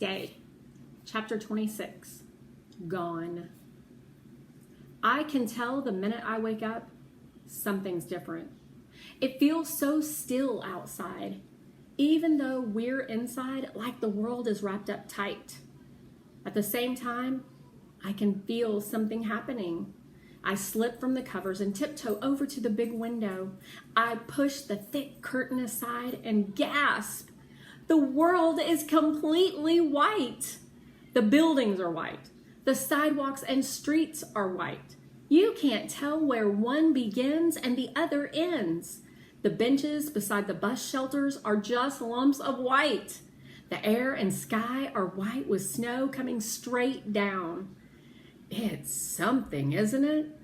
day. Chapter 26. Gone. I can tell the minute I wake up, something's different. It feels so still outside, even though we're inside like the world is wrapped up tight. At the same time, I can feel something happening. I slip from the covers and tiptoe over to the big window. I push the thick curtain aside and gasp. The world is completely white. The buildings are white. The sidewalks and streets are white. You can't tell where one begins and the other ends. The benches beside the bus shelters are just lumps of white. The air and sky are white with snow coming straight down. It's something, isn't it?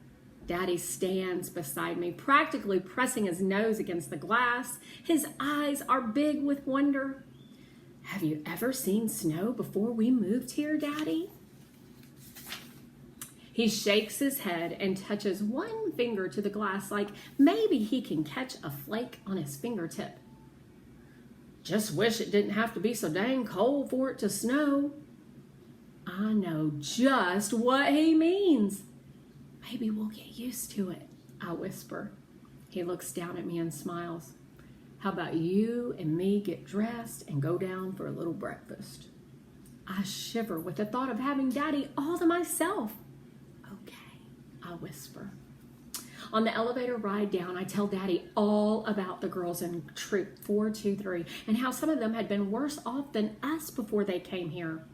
Daddy stands beside me, practically pressing his nose against the glass. His eyes are big with wonder. Have you ever seen snow before we moved here, Daddy? He shakes his head and touches one finger to the glass like maybe he can catch a flake on his fingertip. Just wish it didn't have to be so dang cold for it to snow. I know just what he means. Maybe we'll get used to it, I whisper. He looks down at me and smiles. How about you and me get dressed and go down for a little breakfast? I shiver with the thought of having Daddy all to myself. Okay, I whisper. On the elevator ride down, I tell Daddy all about the girls in Troop 423 and how some of them had been worse off than us before they came here.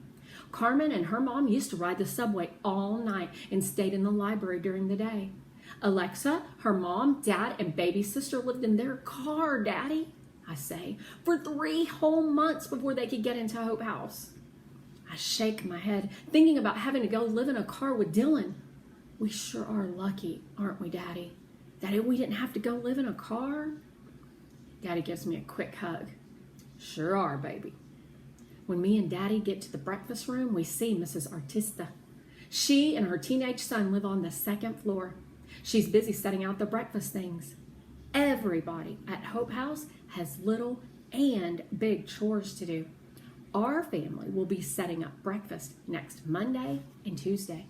Carmen and her mom used to ride the subway all night and stayed in the library during the day. Alexa, her mom, dad, and baby sister lived in their car, Daddy, I say, for 3 whole months before they could get into Hope House. I shake my head, thinking about having to go live in a car with Dylan. We sure are lucky, aren't we, Daddy? Daddy, we didn't have to go live in a car? Daddy gives me a quick hug. Sure are, baby. When me and Daddy get to the breakfast room, we see Mrs. Artista. She and her teenage son live on the 2nd floor. She's busy setting out the breakfast things. Everybody at Hope House has little and big chores to do. Our family will be setting up breakfast next Monday and Tuesday.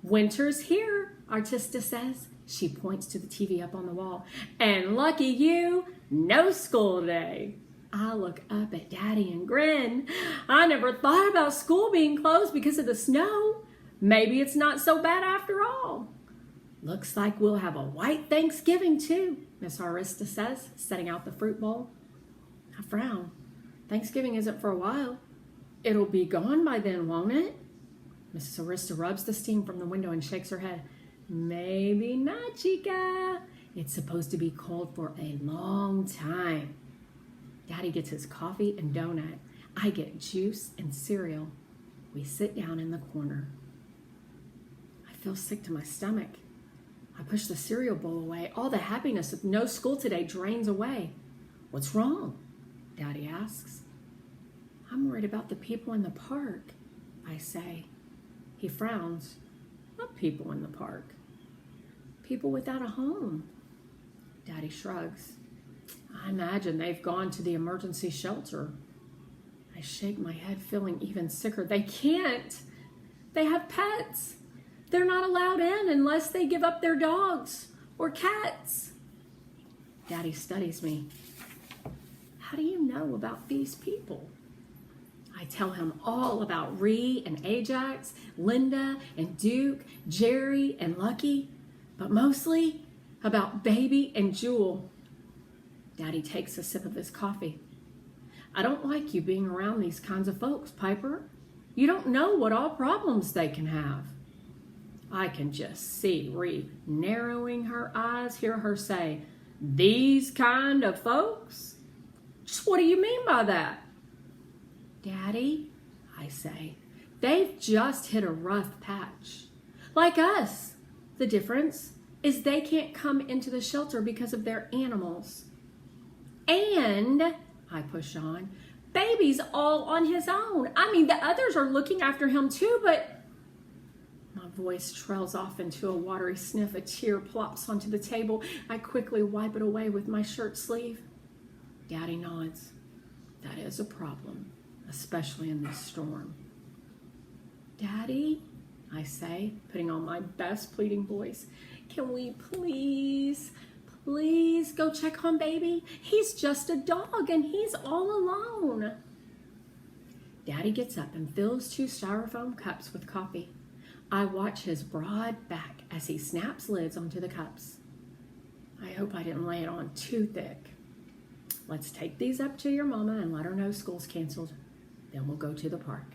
Winter's here, Artista says. She points to the TV up on the wall. And lucky you, no school day. I look up at Daddy and grin. I never thought about school being closed because of the snow. Maybe it's not so bad after all. Looks like we'll have a white Thanksgiving too, Miss Arista says, setting out the fruit bowl. I frown. Thanksgiving isn't for a while. It'll be gone by then, won't it? Mrs. Arista rubs the steam from the window and shakes her head. Maybe not, chica. It's supposed to be cold for a long time. Daddy gets his coffee and donut. I get juice and cereal. We sit down in the corner. I feel sick to my stomach. I push the cereal bowl away. All the happiness of no school today drains away. What's wrong? Daddy asks. I'm worried about the people in the park, I say. He frowns. What people in the park? People without a home. Daddy shrugs. I imagine they've gone to the emergency shelter. I shake my head, feeling even sicker. They can't. They have pets. They're not allowed in unless they give up their dogs or cats. Daddy studies me. How do you know about these people? I tell him all about Ree and Ajax, Linda and Duke, Jerry and Lucky, but mostly about Baby and Jewel. Daddy takes a sip of his coffee. I don't like you being around these kinds of folks, Piper. You don't know what all problems they can have. I can just see Ree narrowing her eyes, hear her say, these kind of folks? Just what do you mean by that? Daddy, I say, they've just hit a rough patch. Like us. The difference is they can't come into the shelter because of their animals. And, I push on, Baby's all on his own. I mean, the others are looking after him too, but... My voice trails off into a watery sniff. A tear plops onto the table. I quickly wipe it away with my shirt sleeve. Daddy nods. That is a problem. especially in this storm. Daddy, I say, putting on my best pleading voice, can we please go check on baby? He's just a dog and he's all alone. Daddy gets up and fills 2 styrofoam cups with coffee. I watch his broad back as he snaps lids onto the cups. I hope I didn't lay it on too thick. Let's take these up to your mama and let her know school's canceled. Then we'll go to the park.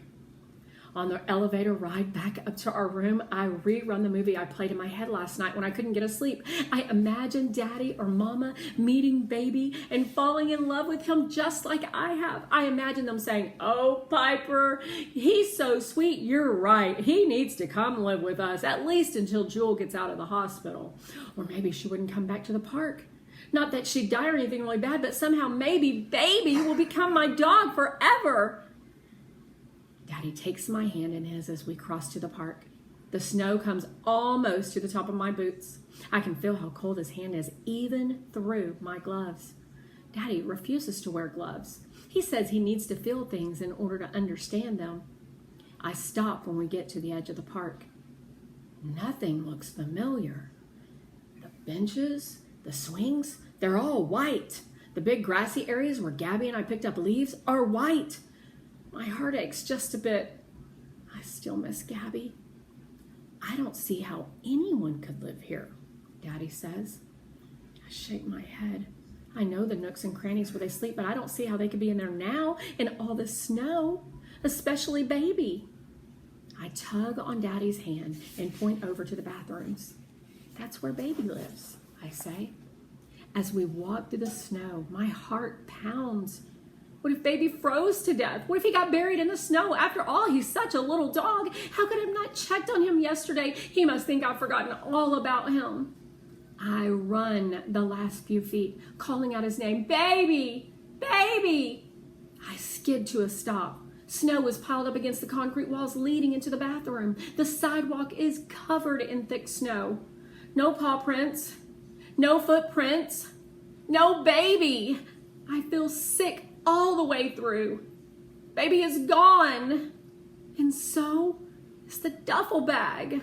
On the elevator ride back up to our room, I rerun the movie I played in my head last night when I couldn't get asleep. I imagine Daddy or Mama meeting baby and falling in love with him just like I have. I imagine them saying, "Oh, Piper, he's so sweet. You're right. He needs to come live with us, at least until Jewel gets out of the hospital." Or maybe she wouldn't come back to the park. Not that she'd die or anything really bad, but somehow maybe baby will become my dog forever. Daddy takes my hand in his as we cross to the park. The snow comes almost to the top of my boots. I can feel how cold his hand is, even through my gloves. Daddy refuses to wear gloves. He says he needs to feel things in order to understand them. I stop when we get to the edge of the park. Nothing looks familiar. The benches, the swings, they're all white. The big grassy areas where Gabby and I picked up leaves are white. My heart aches just a bit. I still miss Gabby. I don't see how anyone could live here, Daddy says. I shake my head. I know the nooks and crannies where they sleep, but I don't see how they could be in there now in all the snow, especially baby. I tug on Daddy's hand and point over to the bathrooms. That's where baby lives, I say. As we walk through the snow, my heart pounds. What if baby froze to death? What if he got buried in the snow? After all, he's such a little dog. How could I have not checked on him yesterday? He must think I've forgotten all about him. I run the last few feet, calling out his name, "Baby! Baby!" I skid to a stop. Snow is piled up against the concrete walls leading into the bathroom. The sidewalk is covered in thick snow. No paw prints. No footprints. No baby. I feel sick all the way through. Baby is gone. And so is the duffel bag.